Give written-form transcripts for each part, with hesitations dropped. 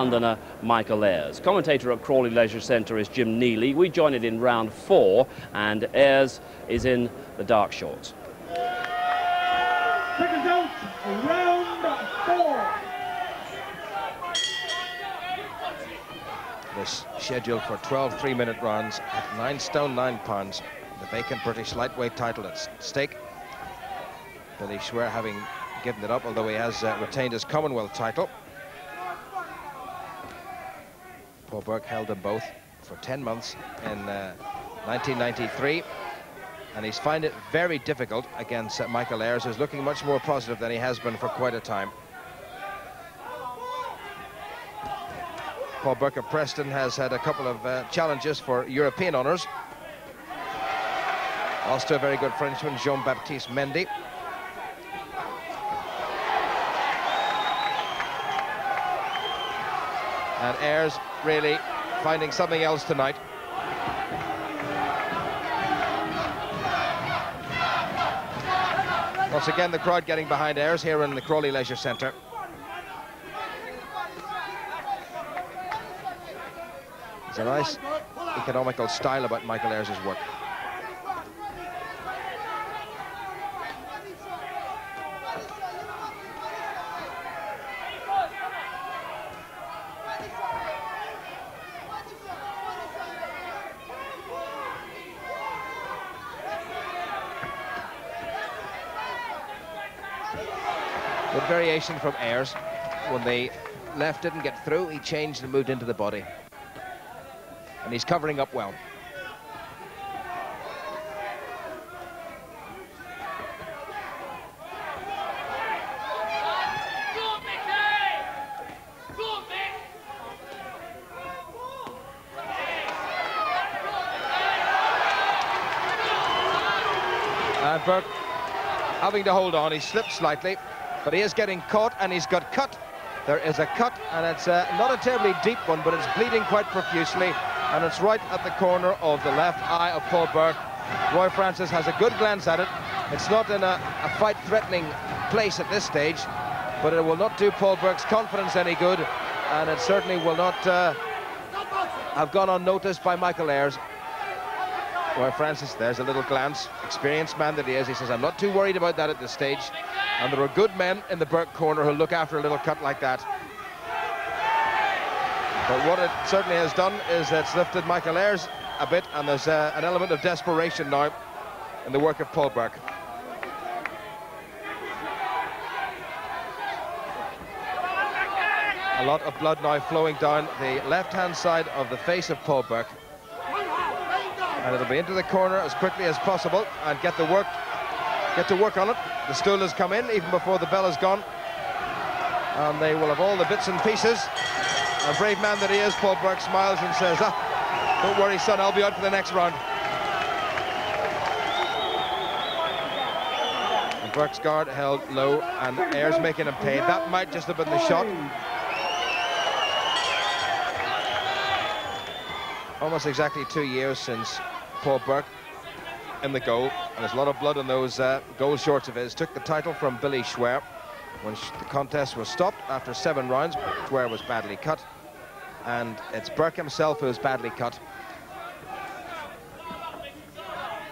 Londoner Michael Ayers. Commentator at Crawley Leisure Centre is Jim Neely. We join it in round 4, and Ayers is in the dark shorts. Seconds out, round 4. This scheduled for 12 3-minute rounds at 9 stone 9 pounds. The vacant British lightweight title at stake. Billy Schwer having given it up, although he has retained his Commonwealth title. Paul Burke held them both for 10 months in 1993. And he's found it very difficult against Michael Ayers, who's looking much more positive than he has been for quite a time. Paul Burke of Preston has had a couple of challenges for European honours. Lost to a very good Frenchman, Jean-Baptiste Mendy. And Ayers really finding something else tonight. Once again, the crowd getting behind Ayers here in the Crawley Leisure Centre. There's a nice economical style about Michael Ayers' work. Good variation from Ayers. When the left didn't get through, he changed and moved into the body. And he's covering up well. And Burke having to hold on. He slipped slightly, but he is getting caught, and he's got cut. There is a cut, and it's not a terribly deep one, but it's bleeding quite profusely, and it's right at the corner of the left eye of Paul Burke. Roy Francis has a good glance at it. It's not in a fight-threatening place at this stage, but it will not do Paul Burke's confidence any good, and it certainly will not have gone unnoticed by Michael Ayers. Roy Francis, there's a little glance. Experienced man that he is, he says, I'm not too worried about that at this stage. And there are good men in the Burke corner who'll look after a little cut like that. But what it certainly has done is it's lifted Michael Ayers a bit, and there's an element of desperation now in the work of Paul Burke. A lot of blood now flowing down the left-hand side of the face of Paul Burke. And it'll be into the corner as quickly as possible and get to work on it. The stool has come in even before the bell has gone. And they will have all the bits and pieces. A brave man that he is, Paul Burke smiles and says, don't worry, son, I'll be out for the next round. And Burke's guard held low, and Ayers making him pay. That might just have been the shot. Almost exactly 2 years since Paul Burke in the goal, and there's a lot of blood on those goal shorts of his. Took the title from Billy Schwer when the contest was stopped after 7 rounds. Schwer was badly cut, and it's Burke himself who is badly cut.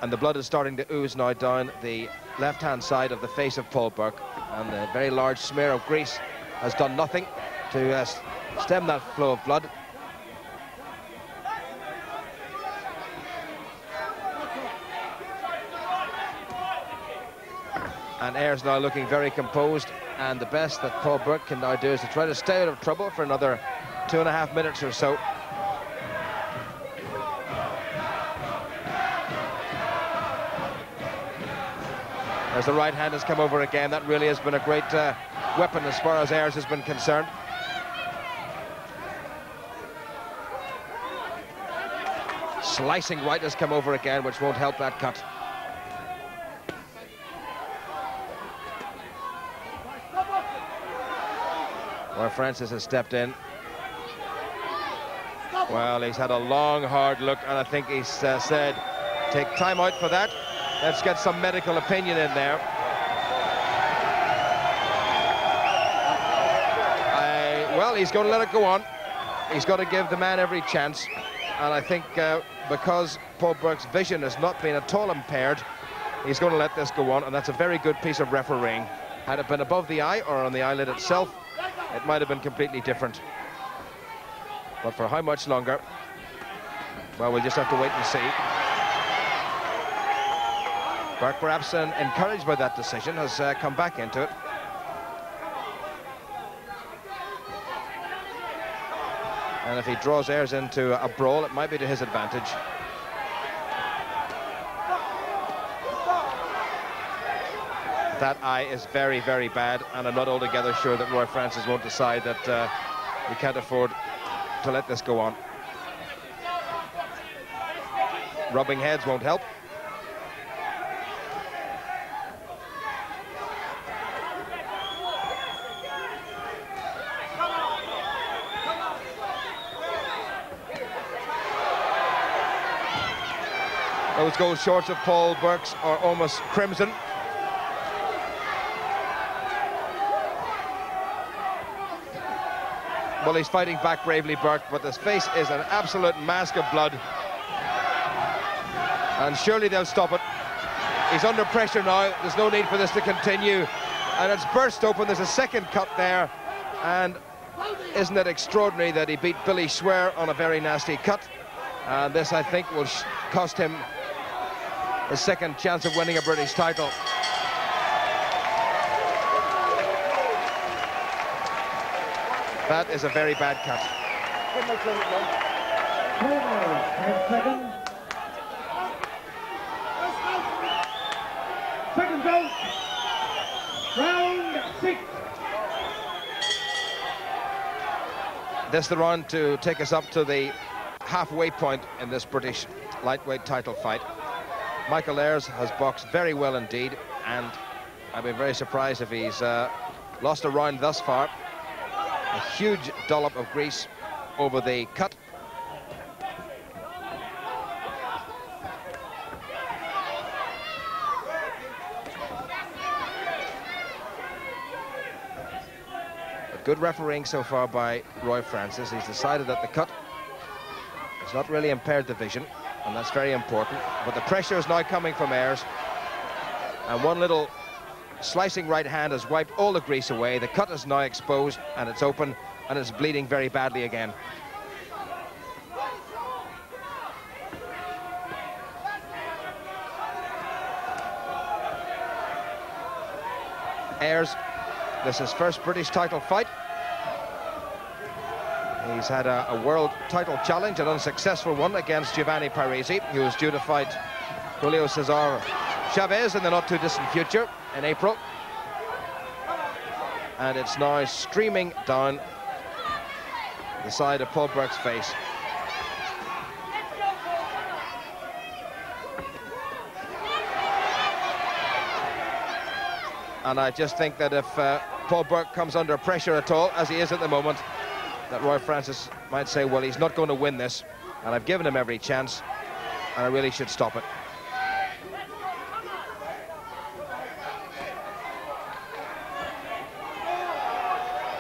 And the blood is starting to ooze now down the left-hand side of the face of Paul Burke, and the very large smear of grease has done nothing to stem that flow of blood. And Ayers now looking very composed, and the best that Paul Burke can now do is to try to stay out of trouble for another 2.5 minutes or so. As the right hand has come over again, that really has been a great weapon as far as Ayers has been concerned. Slicing right has come over again, which won't help that cut. Roy Francis has stepped in. Well, he's had a long, hard look, and I think he's said, take time out for that. Let's get some medical opinion in there. Well, he's going to let it go on. he's got to give the man every chance. And I think because Paul Burke's vision has not been at all impaired, he's going to let this go on, and that's a very good piece of refereeing. Had it been above the eye or on the eyelid itself, it might have been completely different. But for how much longer? Well, we'll just have to wait and see. Burke, perhaps encouraged by that decision, has come back into it. And if he draws Ayers into a brawl, it might be to his advantage. That eye is very, very bad, and I'm not altogether sure that Roy Francis won't decide that he can't afford to let this go on. Rubbing heads won't help. Those gold shorts of Paul Burke's are almost crimson. Well, he's fighting back bravely, Burke, but his face is an absolute mask of blood. And surely they'll stop it. He's under pressure now. There's no need for this to continue. And it's burst open. There's a second cut there. And isn't it extraordinary that he beat Billy Schwer on a very nasty cut? And this, I think, will cost him his second chance of winning a British title. That is a very bad cut. 10 seconds. Second go. Round 6. This is the round to take us up to the halfway point in this British lightweight title fight. Michael Ayers has boxed very well indeed, and I'd be very surprised if he's lost a round thus far. A huge dollop of grease over the cut. But good refereeing so far by Roy Francis. He's decided that the cut has not really impaired the vision, and that's very important. But the pressure is now coming from Ayers, and one little slicing right hand has wiped all the grease away. The cut is now exposed, and it's open, and it's bleeding very badly again. Ayers, this is his first British title fight. He's had a world title challenge, an unsuccessful one against Giovanni Parisi, who was due to fight Julio Cesar Chavez in the not-too-distant future in April. And it's now streaming down the side of Paul Burke's face. And I just think that if Paul Burke comes under pressure at all, as he is at the moment, that Roy Francis might say, well, he's not going to win this, and I've given him every chance, and I really should stop it.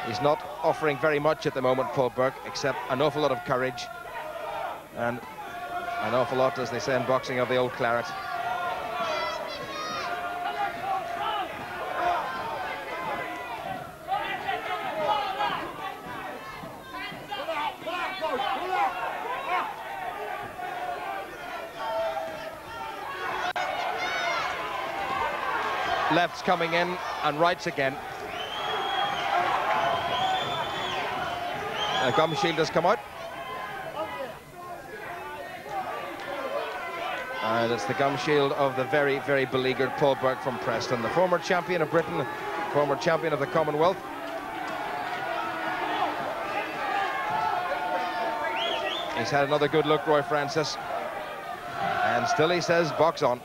He's not offering very much at the moment, Paul Burke, except an awful lot of courage and an awful lot, as they say in boxing, of the old claret. Lefts coming in and rights again. A gum shield has come out. And it's the gum shield of the very, very beleaguered Paul Burke from Preston, the former champion of Britain, former champion of the Commonwealth. He's had another good look, Roy Francis. And still he says, box on.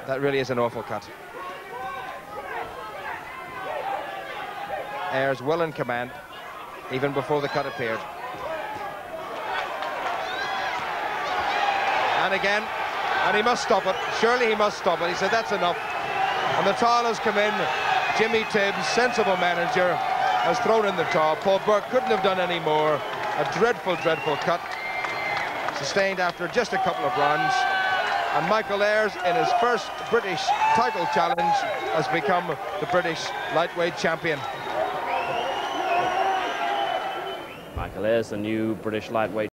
That really is an awful cut. Ayers well in command, even before the cut appeared. And again, and he must stop it. Surely he must stop it. He said, that's enough. And the towel has come in. Jimmy Tibbs, sensible manager, has thrown in the towel. Paul Burke couldn't have done any more. A dreadful, dreadful cut. Sustained after just a couple of runs. And Michael Ayers, in his first British title challenge, has become the British lightweight champion. Michael Ayers, the new British lightweight